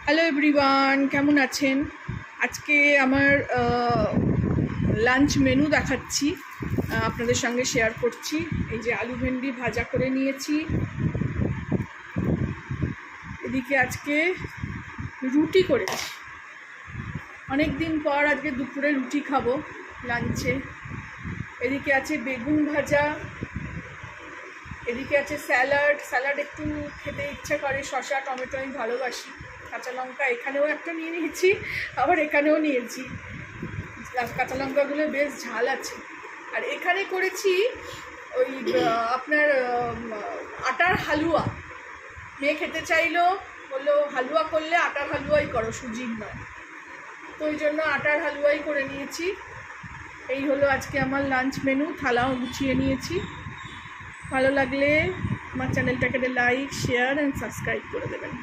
Hello everyone, কেমন আছেন? আজকে আমার লাঞ্চ মেনু দেখাচ্ছি, আপনাদের সঙ্গে শেয়ার করছি। এই যে আলু ভেন্ডি ভাজা করে নিয়েছি, এদিকে আজকে রুটি করেছি। অনেক দিন পর আজকে দুপুরে রুটি খাবো লাঞ্চে। এদিকে আছে বেগুন ভাজা, এদিকে আছে স্যালাড একটু খেতে ইচ্ছা করে, শসা টমেটো আমি ভালোবাসি, কাঁচা লঙ্কা এখানেও একটা নিয়ে নিয়েছি, আবার এখানেও নিয়েছি। কাঁচা লঙ্কাগুলো বেশ ঝাল আছে। আর এখানে করেছি ওই আপনার আটার হালুয়া। মেয়ে খেতে চাইলো, বললো হালুয়া করলে আটার হালুয়াই করো, সুজির নয়। তো ওই জন্য আটার হালুয়াই করে নিয়েছি। এই হলো আজকে আমার লাঞ্চ মেনু। থালাও গুছিয়ে নিয়েছি। ভালো লাগলে আমার চ্যানেলটাকে লাইক, শেয়ার অ্যান্ড সাবস্ক্রাইব করে দেবেন।